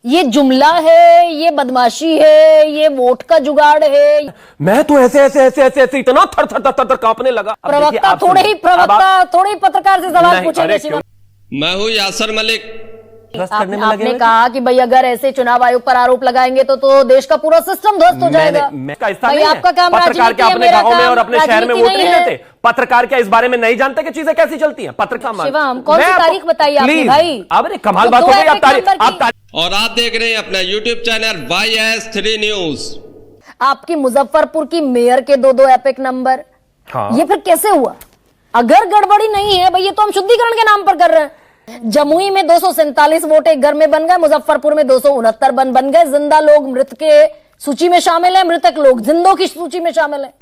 ये जुमला है, ये बदमाशी है, ये वोट का जुगाड़ है। मैं तो ऐसे ऐसे ऐसे ऐसे ऐसे इतना थर थर थर थर कांपने लगा। प्रवक्ता थोड़े ही पत्रकार से सवाल पूछेंगे शिवम। मैं हूँ यासर मलिक। आपने कहा कि भाई अगर ऐसे चुनाव आयोग पर आरोप लगाएंगे तो देश का पूरा सिस्टम ध्वस्त हो जाएगा। भाई आपका काम पत्रकार क्या अपने गांव में और अपने शहर में वोट नहीं देते? पत्रकार क्या इस बारे में नहीं जानते कि चीजें कैसी चलती हैं? पत्रकार शिवम, कौन सी तारीख बताइए आपने भाई? अब कमाल बात हो गई। आप तारीख और आप देख रहे हैं अपना यूट्यूब चैनल YS3 न्यूज। आपकी मुजफ्फरपुर की मेयर के दो एपिक नंबर। हाँ। ये फिर कैसे हुआ? अगर गड़बड़ी नहीं है भाई, ये तो हम शुद्धिकरण के नाम पर कर रहे हैं। जमुई में 247 वोट एक घर में बन गए, मुजफ्फरपुर में 269 बन गए। जिंदा लोग मृत के सूची में शामिल है, मृतक लोग जिंदों की सूची में शामिल है।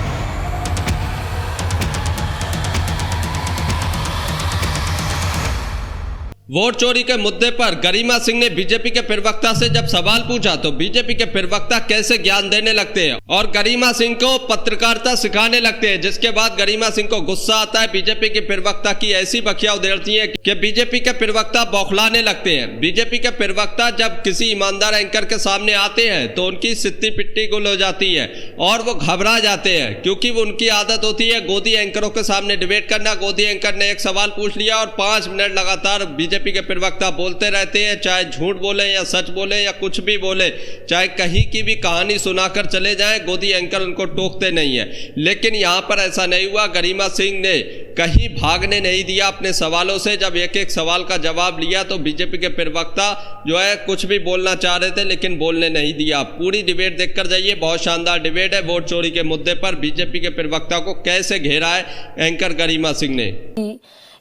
वोट चोरी के मुद्दे पर गरिमा सिंह ने बीजेपी के प्रवक्ता से जब सवाल पूछा तो बीजेपी के प्रवक्ता कैसे ज्ञान देने लगते हैं और गरिमा सिंह को पत्रकारिता सिखाने लगते हैं, जिसके बाद गरिमा सिंह को गुस्सा आता है। बीजेपी के प्रवक्ता की ऐसी बखिया उधेड़ती है कि बीजेपी के प्रवक्ता बौखलाने लगते हैं। बीजेपी के प्रवक्ता जब किसी ईमानदार एंकर के सामने आते हैं तो उनकी सित्ती पिट्टी गुल हो जाती है और वो घबरा जाते हैं, क्योंकि वो उनकी आदत होती है गोदी एंकरों के सामने डिबेट करना। गोदी एंकर ने एक सवाल पूछ लिया और 5 मिनट लगातार बीजेपी के प्रवक्ता बोलते रहते हैं, चाहे झूठ बोले या सच बोले या कुछ भी बोले, चाहे कहीं की भी कहानी सुनाकर चले जाएं, गोदी एंकर उनको टोकते नहीं है। लेकिन यहां पर ऐसा नहीं हुआ। गरिमा सिंह ने कहीं भागने नहीं दिया अपने सवालों से। जब एक एक सवाल का जवाब लिया तो बीजेपी के प्रवक्ता जो है कुछ भी बोलना चाह रहे थे लेकिन बोलने नहीं दिया। पूरी डिबेट देखकर जाइए, बहुत शानदार डिबेट है। वोट चोरी के मुद्दे पर बीजेपी के प्रवक्ता को कैसे घेरा है एंकर गरिमा सिंह ने।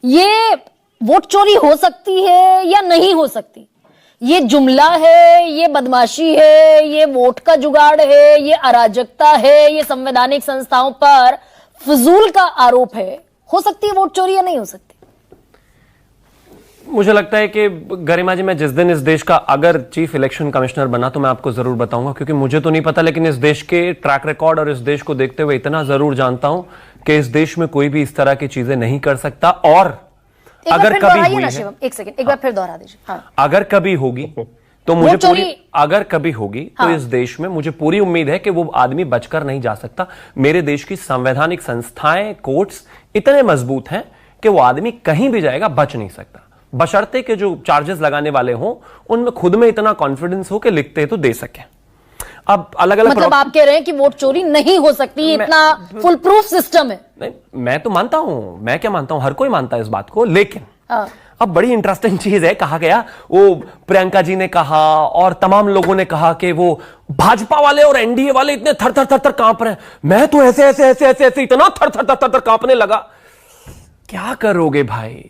ये वोट चोरी हो सकती है या नहीं हो सकती, ये जुमला है, ये बदमाशी है, ये वोट का जुगाड़ है, ये अराजकता है, ये संवैधानिक संस्थाओं पर फजूल का आरोप है। हो सकती है वोट चोरी या नहीं हो सकती? मुझे लगता है कि गरिमा जी, मैं जिस दिन इस देश का अगर चीफ इलेक्शन कमिश्नर बना तो मैं आपको जरूर बताऊंगा, क्योंकि मुझे तो नहीं पता लेकिन इस देश के ट्रैक रिकॉर्ड और इस देश को देखते हुए इतना जरूर जानता हूं कि इस देश में कोई भी इस तरह की चीजें नहीं कर सकता। और अगर कभी हुई है, एक सेकंड, एक बार फिर दोहरा दीजिए। हाँ। अगर कभी होगी तो मुझे पूरी, अगर कभी होगी तो इस देश में मुझे पूरी उम्मीद है कि वो आदमी बचकर नहीं जा सकता। मेरे देश की संवैधानिक संस्थाएं, कोर्ट्स इतने मजबूत हैं कि वो आदमी कहीं भी जाएगा बच नहीं सकता, बशर्ते के जो चार्जेस लगाने वाले हों उनमें खुद में इतना कॉन्फिडेंस हो कि लिखते तो दे सके। अब अलग अलग मतलब आप कह रहे हैं कि वोट चोरी नहीं हो सकती, इतना फुल प्रूफ सिस्टम है। नहीं, मैं तो मानता हूं, मैं क्या मानता हूं, हर कोई मानता है इस बात को। लेकिन अब बड़ी इंटरेस्टिंग चीज है, कहा गया, वो प्रियंका जी ने कहा और तमाम लोगों ने कहा कि वो भाजपा वाले और एनडीए वाले इतने थर थर थर थर कांप रहे हैं। मैं तो ऐसे ऐसे ऐसे ऐसे ऐसे इतना थर थर थर थर थर कांपने लगा। क्या करोगे भाई?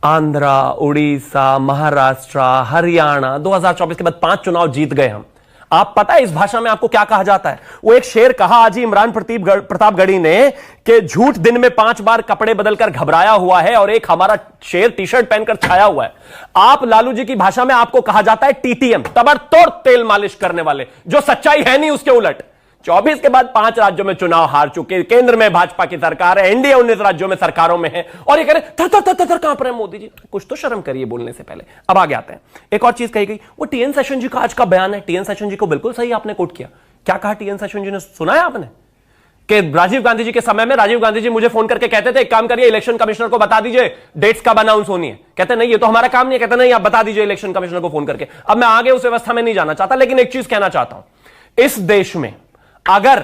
आंध्रा, उड़ीसा, महाराष्ट्र, हरियाणा 2024 के बाद 5 चुनाव जीत गए हम। आप पता है इस भाषा में आपको क्या कहा जाता है? वो एक शेर कहा आज ही इमरान प्रतापगढ़ी ने कि झूठ दिन में 5 बार कपड़े बदलकर घबराया हुआ है, और एक हमारा शेर टी शर्ट पहनकर छाया हुआ है। आप लालू जी की भाषा में आपको कहा जाता है TTM, तबड़तोड़ तेल मालिश करने वाले, जो सच्चाई है नहीं उसके उलट। 24 के बाद 5 राज्यों में चुनाव हार चुके, केंद्र में भाजपा की सरकार है, एनडीए 19 राज्यों में सरकारों में है, और ये कह रहे थर थर थर थर कांप रहे हैं। मोदी जी कुछ तो शर्म करिए बोलने से पहले। अब आगे आते हैं, एक और चीज कही गई, वो टीएन सेशन जी का आज का बयान है। टीएन सेशन जी को बिल्कुल सही आपने कोट किया। क्या कहा टीएन सेशन जी ने, सुना है आपने? कि राजीव गांधी जी के समय में राजीव गांधी जी मुझे फोन करके कहते थे, एक काम करिए, इलेक्शन कमिश्नर को बता दीजिए डेट्स कब अनाउंस होनी है। कहते नहीं, ये तो हमारा काम नहीं है। कहते नहीं, आप बता दीजिए इलेक्शन कमिश्नर को फोन करके। अब मैं आगे उस व्यवस्था में नहीं जाना चाहता, लेकिन एक चीज कहना चाहता हूं, इस देश में अगर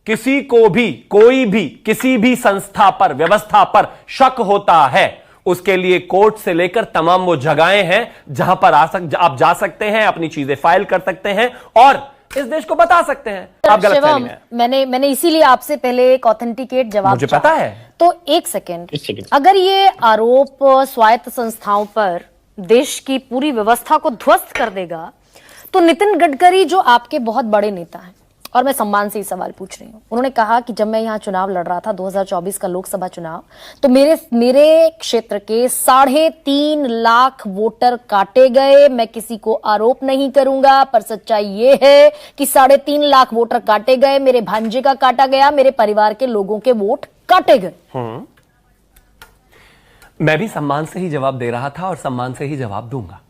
किसी को भी, कोई भी, किसी भी संस्था पर, व्यवस्था पर शक होता है, उसके लिए कोर्ट से लेकर तमाम वो जगहें हैं जहां पर आप जा सकते हैं, अपनी चीजें फाइल कर सकते हैं और इस देश को बता सकते हैं आप गलतफहमी में। मैंने इसीलिए आपसे पहले एक ऑथेंटिकेट जवाब मुझे पता है। तो एक सेकेंड, अगर ये आरोप स्वायत्त संस्थाओं पर देश की पूरी व्यवस्था को ध्वस्त कर देगा, तो नितिन गडकरी जो आपके बहुत बड़े नेता हैं, और मैं सम्मान से ही सवाल पूछ रही हूँ, उन्होंने कहा कि जब मैं यहाँ चुनाव लड़ रहा था 2024 का लोकसभा चुनाव, तो मेरे क्षेत्र के 3.5 लाख वोटर काटे गए। मैं किसी को आरोप नहीं करूंगा, पर सच्चाई ये है कि 3.5 लाख वोटर काटे गए। मेरे भांजे का काटा गया, मेरे परिवार के लोगों के वोट काटे गए। मैं भी सम्मान से ही जवाब दे रहा था और सम्मान से ही जवाब दूंगा।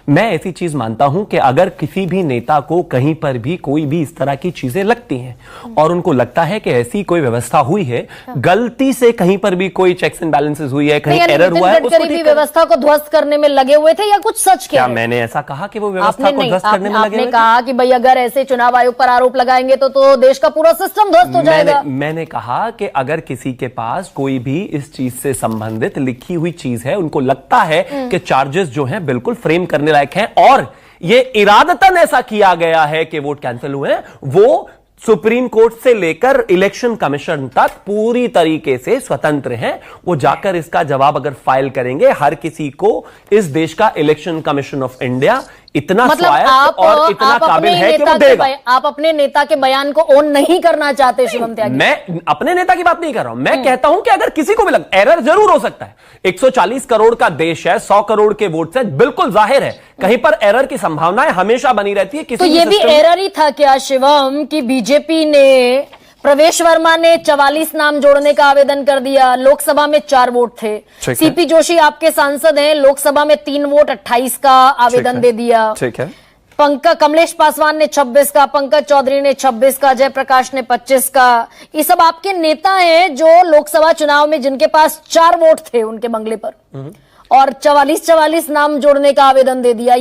मैं ऐसी चीज मानता हूं कि अगर किसी भी नेता को कहीं पर भी कोई भी इस तरह की चीजें लगती हैं और उनको लगता है कि ऐसी कोई व्यवस्था हुई है, गलती से कहीं पर भी कोई चेक्स एंड बैलेंसेस हुई है, कहीं एरर हुआ है, उसको भी व्यवस्था को ध्वस्त करने में लगे हुए थे या कुछ सच क्या मैंने ऐसा कहा कि वो व्यवस्था को ध्वस्त करने में लगे हुए थे? आपने कहा कि भाई अगर ऐसे चुनाव आयोग पर आरोप लगाएंगे तो देश का पूरा सिस्टम ध्वस्त हो जाएगा। मैंने कहा कि अगर किसी के पास कोई भी इस चीज से संबंधित लिखी हुई चीज है, उनको लगता है कि चार्जेस जो हैं बिल्कुल फ्रेम करने लायक हैं और ये इरादतन ऐसा किया गया है कि वोट कैंसिल हुए हैं, वो सुप्रीम कोर्ट से लेकर इलेक्शन कमीशन तक पूरी तरीके से स्वतंत्र हैं। वो जाकर इसका जवाब अगर फाइल करेंगे, हर किसी को इस देश का इलेक्शन कमीशन ऑफ इंडिया इतना स्वायत्त और इतना काबिल है कि वो देगा। आप अपने नेता के बयान को ओन नहीं करना चाहते शिवम त्यागी? मैं अपने नेता की बात नहीं कर रहा हूं, मैं कहता हूं कि अगर किसी को भी लगता एरर जरूर हो सकता है। 140 करोड़ का देश है, 100 करोड़ के वोट से बिल्कुल जाहिर है कहीं पर एरर की संभावनाएं हमेशा बनी रहती है। तो ये भी एरर ही था क्या शिवम कि बीजेपी ने, प्रवेश वर्मा ने 44 नाम जोड़ने का आवेदन कर दिया, लोकसभा में 4 वोट थे। सीपी जोशी आपके सांसद हैं, लोकसभा में 3 वोट 28 का आवेदन दे दिया। ठीक है। कमलेश पासवान ने 26 का, पंकज चौधरी ने 26 का, जयप्रकाश ने 25 का। ये सब आपके नेता हैं जो लोकसभा चुनाव में जिनके पास 4 वोट थे उनके बंगले पर, और 44 नाम जोड़ने का आवेदन दे दिया।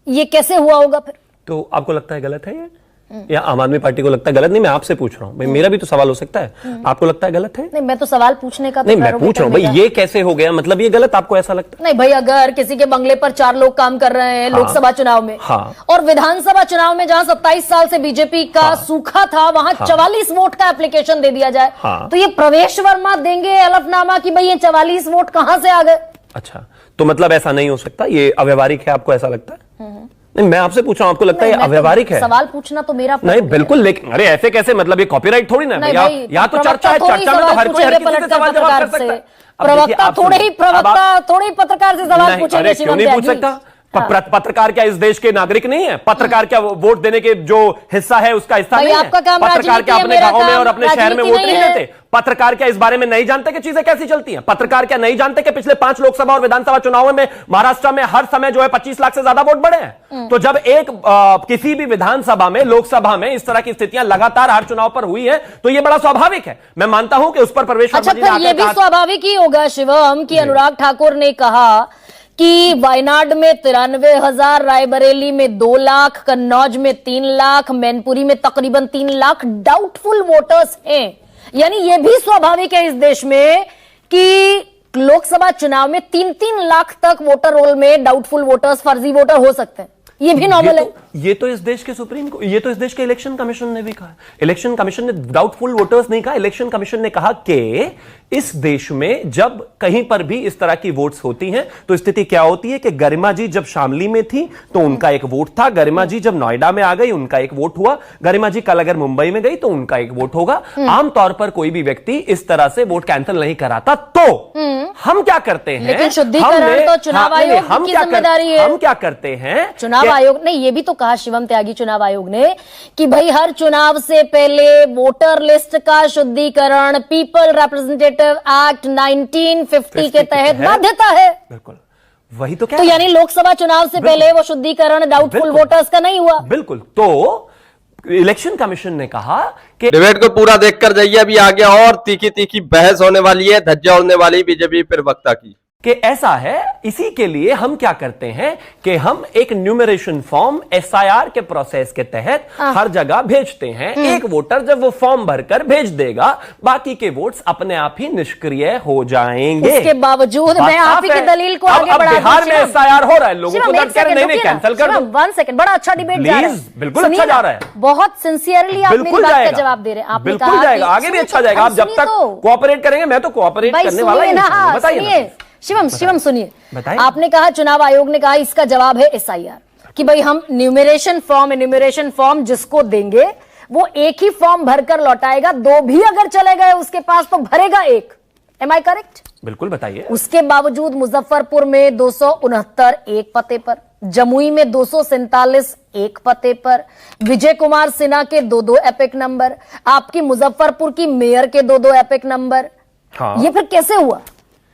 ये कैसे हुआ होगा फिर? तो आपको लगता है गलत है ये, या आम आदमी पार्टी को लगता है गलत? नहीं, मैं आपसे पूछ रहा हूं भाई, मेरा भी तो सवाल हो सकता है। आपको लगता है गलत है? नहीं, मैं तो सवाल पूछने का नहीं, मैं पूछ रहा हूं भाई, ये कैसे हो गया, मतलब ये गलत आपको ऐसा लगता है? नहीं भाई, अगर किसी के बंगले पर 4 लोग काम कर रहे हैं लोकसभा चुनाव में, और विधानसभा चुनाव में जहां 27 साल से बीजेपी का सूखा था वहां 44 वोट का एप्लीकेशन दे दिया जाए, तो ये प्रवेश वर्मा देंगे हलफनामा कि भाई ये 44 वोट कहां से आ गए? अच्छा, तो मतलब ऐसा नहीं हो सकता, ये अव्यवहारिक है, आपको ऐसा लगता है? नहीं, मैं आपसे पूछ रहा हूं, आपको लगता है अव्यवहारिक है? सवाल पूछना तो मेरा नहीं, बिल्कुल, लेकिन अरे ऐसे कैसे, मतलब ये कॉपीराइट थोड़ी ना है। यहाँ तो चर्चा है, चर्चा में तो हर कोई हर किसी से सवाल जवाब कर सकता है। प्रवक्ता थोड़े ही पत्रकार से सवाल पूछेंगे? क्यों नहीं पूछ सकता? पत्रकार क्या इस देश के नागरिक नहीं है? पत्रकार क्या वोट देने के जो हिस्सा है उसका हिस्सा नहीं है? पत्रकार क्या अपने गांव में और अपने शहर में वोट नहीं देते? पत्रकार क्या इस बारे में नहीं जानते कि चीजें कैसी चलती हैं? पत्रकार क्या नहीं जानते कि पिछले 5 लोकसभा और विधानसभा चुनावों में महाराष्ट्र में हर समय जो है 25 लाख से ज्यादा वोट बढ़े हैं? तो जब एक किसी भी विधानसभा में, लोकसभा में इस तरह की स्थितियां लगातार हर चुनाव पर हुई है, तो यह बड़ा स्वाभाविक है। मैं मानता हूं कि उस पर प्रवेश, अच्छा, फिर यह भी स्वाभाविक ही होगा शिवम कि अनुराग ठाकुर ने कहा कि वायनाड में 93,000, रायबरेली में 2 लाख, कन्नौज में 3 लाख, मैनपुरी में तकरीबन 3 लाख डाउटफुल वोटर्स हैं। यानी यह भी स्वाभाविक है इस देश में कि लोकसभा चुनाव में 3-3 लाख तक वोटर रोल में डाउटफुल वोटर्स, फर्जी वोटर हो सकते हैं। ये भी नॉर्मल है। ये तो इस देश के सुप्रीम को, ये तो इस देश के इलेक्शन कमीशन ने भी कहा। इलेक्शन कमीशन ने डाउटफुल वोटर्स नहीं कहा, इलेक्शन कमीशन ने कहा कि इस देश में जब कहीं पर भी इस तरह की वोट्स होती हैं तो स्थिति क्या होती है कि गरिमा जी जब शामली में थी तो उनका एक वोट था, गरिमा जी जब नोएडा में आ गई उनका एक वोट हुआ, गरिमा जी कल अगर मुंबई में गई तो उनका एक वोट होगा। आमतौर पर कोई भी व्यक्ति इस तरह से वोट कैंसिल नहीं कराता। तो हम क्या करते हैं? लेकिन शुद्धिकरण तो चुनाव आयोग की जिम्मेदारी है। हम क्या करते हैं? चुनाव आयोग ने ये भी तो कहा शिवम त्यागी, चुनाव आयोग ने, कि भाई हर चुनाव से पहले वोटर लिस्ट का शुद्धिकरण पीपल रिप्रेजेंटेटिव एक्ट 1950 के तहत बाध्यता है। बिल्कुल, वही तो क्या, तो यानी लोकसभा चुनाव से पहले वो शुद्धिकरण डाउटफुल वोटर्स का नहीं हुआ। बिल्कुल। तो इलेक्शन कमीशन ने कहा कि डिबेट को पूरा देखकर जाइए, अभी आगे और तीखी तीखी बहस होने वाली है, धज्जियां उड़ने वाली बीजेपी प्रवक्ता की। कि ऐसा है, इसी के लिए हम क्या करते हैं कि हम एक न्यूमरेशन फॉर्म एसआईआर के प्रोसेस के तहत हर जगह भेजते हैं। एक वोटर जब वो फॉर्म भरकर भेज देगा, बाकी के वोट्स अपने आप ही निष्क्रिय हो जाएंगे। उसके बावजूद मैं आप ही की दलील को आगे बढ़ा, बिहार में एसआईआर हो रहा है, लोगों को दर्ज करें, नहीं कैंसिल कर दो। 1 सेकंड, बड़ा अच्छा डिबेट जा रहा है, बिल्कुल अच्छा जा रहा है, बहुत सिंसियरली आप मेरी बात का जवाब दे रहे हैं। बिल्कुल जाएगा, आगे भी अच्छा जाएगा। आप जब तक कोऑपरेट करेंगे, मैं तो कोऑपरेट करने वाला ही नहीं। बताइए शिवम सुनिए, आपने कहा चुनाव आयोग ने कहा इसका जवाब है एसआईआर, कि भाई हम न्यूमरेशन फॉर्म जिसको देंगे वो एक ही फॉर्म भरकर लौटाएगा, 2 भी अगर चले गए उसके पास तो भरेगा 1। Am I correct? बिल्कुल, बताइए। उसके बावजूद मुजफ्फरपुर में 269 एक पते पर, जमुई में 247 एक पते पर, विजय कुमार सिन्हा के 2-2 एपिक नंबर, आपकी मुजफ्फरपुर की मेयर के 2-2 एपिक नंबर। ये फिर कैसे हुआ?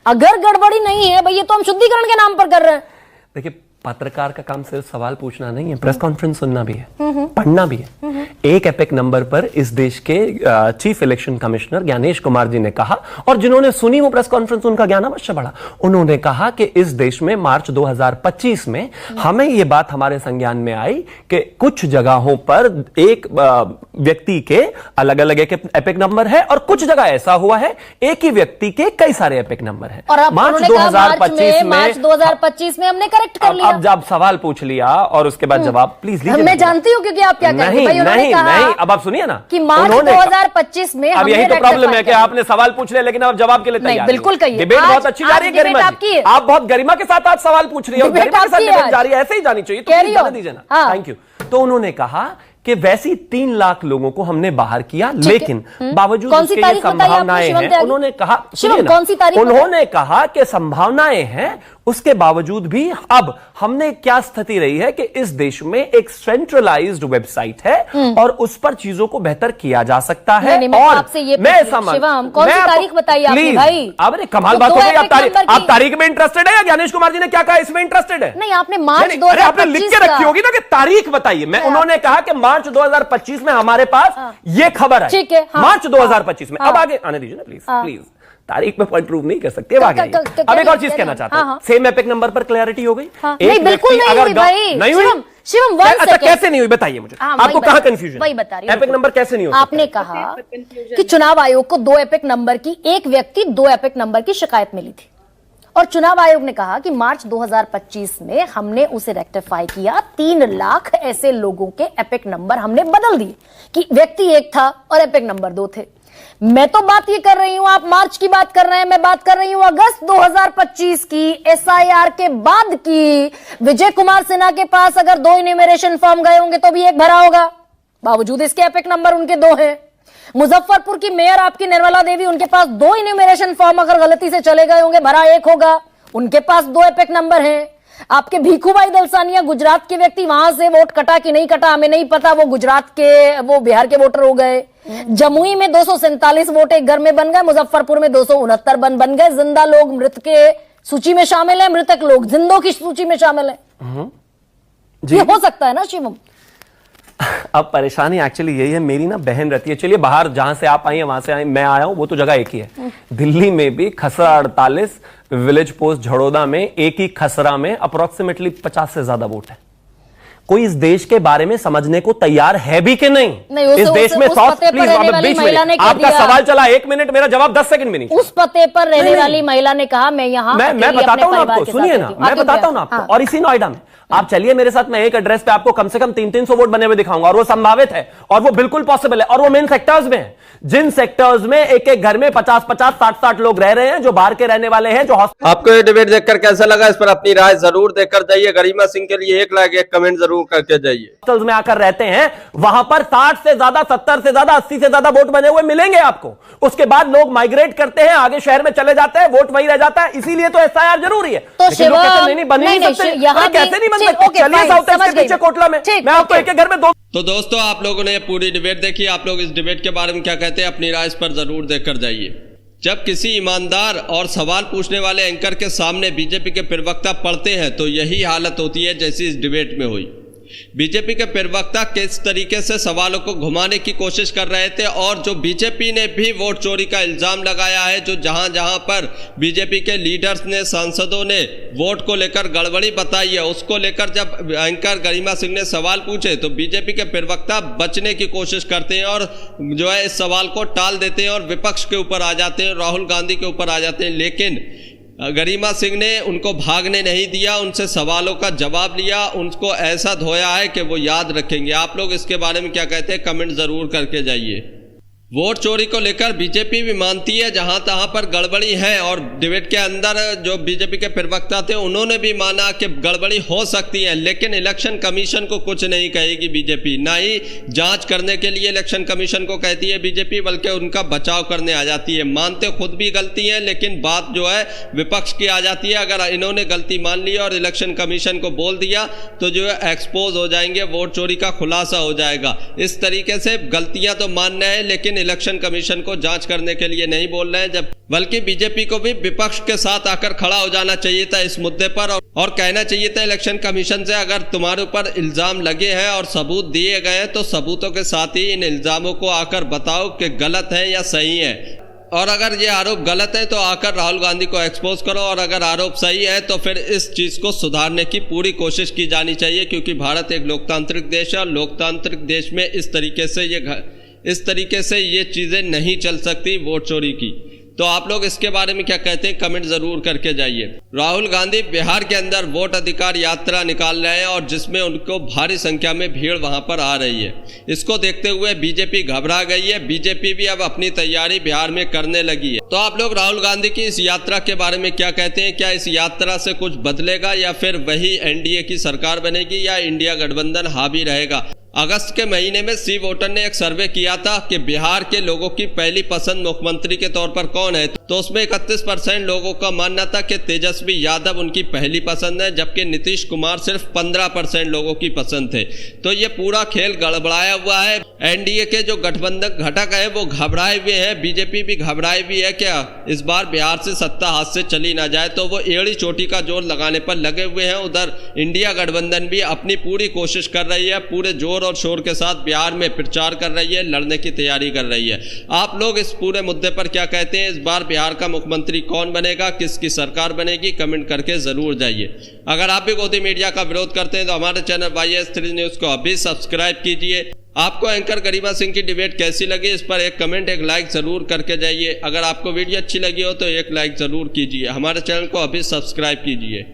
अगर गड़बड़ी नहीं है भाई, ये तो हम शुद्धिकरण के नाम पर कर रहे हैं। देखिए, पत्रकार का काम सिर्फ सवाल पूछना नहीं है, प्रेस कॉन्फ्रेंस सुनना भी है, पढ़ना भी है। एक एपिक नंबर पर इस देश के chief election commissioner Gyanesh Kumar ji ने कहा, और जिन्होंने सुनी वो प्रेस कॉन्फ्रेंस उनका ज्ञान अवश्य बढ़ा। उन्होंने कहा कि इस देश में मार्च 2025 में हमें ये बात हमारे संज्ञान में आई कि कुछ जगहों पर एक व्यक्ति के अलग अलग एक एपिक नंबर है, और कुछ जगह ऐसा हुआ है एक ही व्यक्ति के कई सारे एपिक नंबर हैं। और मार्च 2025 में हमने करेक्ट कर लिया। अब जब सवाल पूछ लिया और उसके बाद जवाब प्लीज लीजिए। मैं जानती हूँ क्योंकि आप क्या कहते हैं। नहीं, अब आप सुनिए ना कि मार्च 2025 में अब यही तो प्रॉब्लम है कि आपने सवाल पूछ लिया लेकिन अब जवाब के लिए तैयार बिल्कुल कहिए। डिबेट बहुत अच्छी जा रही है गरिमा जी, आप बहुत गरिमा के साथ आज सवाल पूछ रही है, गरिमा के साथ डिबेट जारी है, ऐसे ही जानी चाहिए, तो जाने दीजिए ना। Thank you. तो उन्होंने कहा कि वैसी 3 लाख लोगों को हमने बाहर किया, लेकिन बावजूद उसके ये संभावनाएं हैं। उन्होंने कहा, कौन सी तारीख? उन्होंने कहा कि संभावनाएं हैं, उसके बावजूद भी अब हमने क्या स्थिति रही है कि इस देश में एक सेंट्रलाइज्ड वेबसाइट है और उस पर चीजों को बेहतर किया जा सकता है। और आपसे ये मैं समझ, कौन सी तारीख बताइए आपने भाई? अब कमाल बात हो गई। आप तारीख में इंटरेस्टेड है या ज्ञानेश कुमार जी ने क्या कहा इसमें इंटरेस्टेड है? नहीं, आपने मार्च 2025 आपने लिख के रखी होगी ना कि तारीख बताइए। मैं उन्होंने कहा कि मार्च 2025 में हमारे पास ये खबर है, ठीक है, मार्च 2025 में। अब आगे आने दीजिए ना प्लीज, प्लीज। तारीख में पॉइंट प्रूव नहीं कर सकते। अब एक और चीज कहना चाहता हूं, सेम एपिक नंबर पर क्लैरिटी हो गई? नहीं, बिल्कुल नहीं हुई भाई। नहीं हुई? शिवम, अच्छा, कैसे नहीं हुई बताइए मुझे, आपको कहां कंफ्यूजन? वही बता रही हूं। एपिक नंबर कैसे नहीं हो? आपने कहा कि चुनाव आयोग को 2 एपिक नंबर की, एक व्यक्ति 2 एपिक नंबर की शिकायत मिली थी, और चुनाव आयोग ने कहा कि मार्च 2025 में हमने उसे रेक्टिफाई किया। 3 लाख ऐसे लोगों के एपिक नंबर हमने बदल दिए कि व्यक्ति 1 था और एपिक नंबर 2 थे। मैं तो बात ये कर रही हूं, आप मार्च की बात कर रहे हैं, मैं बात कर रही हूं अगस्त 2025 की, एसआईआर के बाद की। विजय कुमार सिन्हा के पास अगर 2 इन्यूमरेशन फॉर्म गए होंगे तो भी 1 भरा होगा, बावजूद इसके एपिक नंबर उनके 2 हैं। मुजफ्फरपुर की मेयर आपकी निर्मला देवी, उनके पास 2 इन्यूमरेशन फॉर्म अगर गलती से चले गए होंगे, भरा 1 होगा, उनके पास 2 एपिक नंबर हैं। आपके भीखूभाई दलसानिया गुजरात के व्यक्ति, वहां से वोट कटा कि नहीं कटा हमें नहीं पता, वो गुजरात के, वो बिहार के वोटर हो गए। जमुई में 247 वोट एक घर में बन गए, मुजफ्फरपुर में 269 बन गए। जिंदा लोग मृत के सूची में शामिल है, मृतक लोग जिंदों की सूची में शामिल है। ये हो सकता है ना शिवम? अब परेशानी एक्चुअली यही है, मेरी ना बहन रहती है, चलिए बाहर जहां से आप आई हैं वहां से मैं आया हूं, वो तो जगह एक ही है। दिल्ली में भी खसरा 48 विलेज पोस्ट झड़ोदा में, एक ही खसरा में अप्रोक्सीमेटली 50 से ज्यादा वोट है। कोई इस देश के बारे में समझने को तैयार है भी कि नहीं? इस देश में आपका सवाल चला 1 मिनट, मेरा जवाब 10 सेकंड में नहीं। उस पते पर रहने वाली महिला ने कहा मैं यहाँ, मैं बताता हूँ आपको, सुनिए ना, मैं बताता हूँ आपको। और इसी नोएडा में आप चलिए मेरे साथ, मैं एक एड्रेस पे आपको कम से कम 300-300 वोट बने हुए दिखाऊंगा, और वो संभावित है और वो बिल्कुल पॉसिबल है, और वो मेन सेक्टर्स में है। जिन सेक्टर्स में एक एक घर में 50-50, 60-60 लोग रह रहे हैं, जो बाहर के रहने वाले हैं, जो आपको ये डिबेट देखकर कैसा लगा, इस पर अपनी राय जरूर देकर जाइए। गरिमा सिंह के लिए 1 लाइक 1 कमेंट जरूर करके जाइए। हॉस्टल्स में आकर रहते हैं, वहां पर 60 से ज्यादा, 70 से ज्यादा, 80 से ज्यादा वोट बने हुए मिलेंगे आपको। उसके बाद लोग माइग्रेट करते हैं, आगे शहर में चले जाते हैं, वोट वही रह जाता है। इसीलिए तो एसआईआर जरूरी है। तो कैसे नहीं बन सकते? चलिए साउथ के पीछे कोटला में, मैं आपको एक घर में 2। तो दोस्तों, आप लोगों ने पूरी डिबेट देखी, आप लोग इस डिबेट के बारे में क्या कहते हैं, अपनी राय इस पर जरूर देकर जाइए। जब किसी ईमानदार और सवाल पूछने वाले एंकर के सामने बीजेपी के प्रवक्ता पढ़ते हैं तो यही हालत होती है जैसी इस डिबेट में हुई। बीजेपी के प्रवक्ता किस तरीके से सवालों को घुमाने की कोशिश कर रहे थे, और जो बीजेपी ने भी वोट चोरी का इल्जाम लगाया है, जो जहां जहां पर बीजेपी के लीडर्स ने, सांसदों ने वोट को लेकर गड़बड़ी बताई है, उसको लेकर जब एंकर गरिमा सिंह ने सवाल पूछे तो बीजेपी के प्रवक्ता बचने की कोशिश करते हैं और जो है इस सवाल को टाल देते हैं और विपक्ष के ऊपर आ जाते हैं, राहुल गांधी के ऊपर आ जाते हैं। लेकिन गरिमा सिंह ने उनको भागने नहीं दिया, उनसे सवालों का जवाब लिया, उनको ऐसा धोया है कि वो याद रखेंगे। आप लोग इसके बारे में क्या कहते हैं, कमेंट जरूर करके जाइए। वोट चोरी को लेकर बीजेपी भी मानती है जहां तहां पर गड़बड़ी है, और डिबेट के अंदर जो बीजेपी के प्रवक्ता थे उन्होंने भी माना कि गड़बड़ी हो सकती है, लेकिन इलेक्शन कमीशन को कुछ नहीं कहेगी बीजेपी, ना ही जांच करने के लिए इलेक्शन कमीशन को कहती है बीजेपी, बल्कि उनका बचाव करने आ जाती है। मानते खुद भी गलती है, लेकिन बात जो है विपक्ष की आ जाती है। अगर इन्होंने गलती मान ली और इलेक्शन कमीशन को बोल दिया तो जो है एक्सपोज हो जाएंगे, वोट चोरी का खुलासा हो जाएगा। इस तरीके से गलतियां तो मानना है, लेकिन लेकिन इलेक्शन कमीशन को जांच करने के लिए नहीं बोल रहे हैं, जब बल्कि बीजेपी को भी विपक्ष के साथ आकर खड़ा हो जाना चाहिए था इस मुद्दे पर और कहना चाहिए था इलेक्शन कमीशन से, अगर तुम्हारे ऊपर इल्जाम लगे हैं और सबूत दिए गए हैं तो सबूतों के साथ ही इन इल्जामों को आकर बताओ कि गलत है या सही है, और अगर ये आरोप गलत है तो आकर राहुल गांधी को एक्सपोज करो, और अगर आरोप सही है तो फिर इस चीज को सुधारने की पूरी कोशिश की जानी चाहिए, क्योंकि भारत एक लोकतांत्रिक देश है और लोकतांत्रिक देश में इस तरीके से ये चीजें नहीं चल सकती वोट चोरी की। तो आप लोग इसके बारे में क्या कहते हैं, कमेंट जरूर करके जाइए। राहुल गांधी बिहार के अंदर वोट अधिकार यात्रा निकाल रहे हैं और जिसमें उनको भारी संख्या में भीड़ वहां पर आ रही है। इसको देखते हुए बीजेपी घबरा गई है, बीजेपी भी अब अपनी तैयारी बिहार में करने लगी है। तो आप लोग राहुल गांधी की इस यात्रा के बारे में क्या कहते हैं, क्या इस यात्रा से कुछ बदलेगा या फिर वही एनडीए की सरकार बनेगी या इंडिया गठबंधन हावी रहेगा? अगस्त के महीने में सी वोटर ने एक सर्वे किया था कि बिहार के लोगों की पहली पसंद मुख्यमंत्री के तौर पर कौन है, तो उसमें 31% लोगों का मानना था कि तेजस्वी यादव उनकी पहली पसंद है, जबकि नीतीश कुमार सिर्फ 15% लोगों की पसंद थे। तो ये पूरा खेल गड़बड़ाया हुआ है। एनडीए के जो गठबंधन घटक है वो घबराए हुए हैं, बीजेपी भी घबराई हुई है क्या इस बार बिहार से सत्ता हाथ से चली ना जाए, तो वो एड़ी चोटी का जोर लगाने पर लगे हुए हैं। उधर इंडिया गठबंधन भी अपनी पूरी कोशिश कर रही है, पूरे जोर और शोर के साथ बिहार में प्रचार कर रही है, लड़ने की तैयारी कर रही है। आप लोग इस पूरे मुद्दे पर क्या कहते हैं, इस बार बिहार का मुख्यमंत्री कौन बनेगा, किसकी सरकार बनेगी, कमेंट करके जरूर जाइए। अगर आप भी गोदी मीडिया का विरोध करते हैं तो हमारे चैनल YS3 न्यूज को अभी सब्सक्राइब कीजिए। आपको एंकर गरिमा सिंह की डिबेट कैसी लगी, इस पर एक कमेंट एक लाइक जरूर करके जाइए। अगर आपको वीडियो अच्छी लगी हो तो एक लाइक जरूर कीजिए। हमारे चैनल को अभी सब्सक्राइब कीजिए।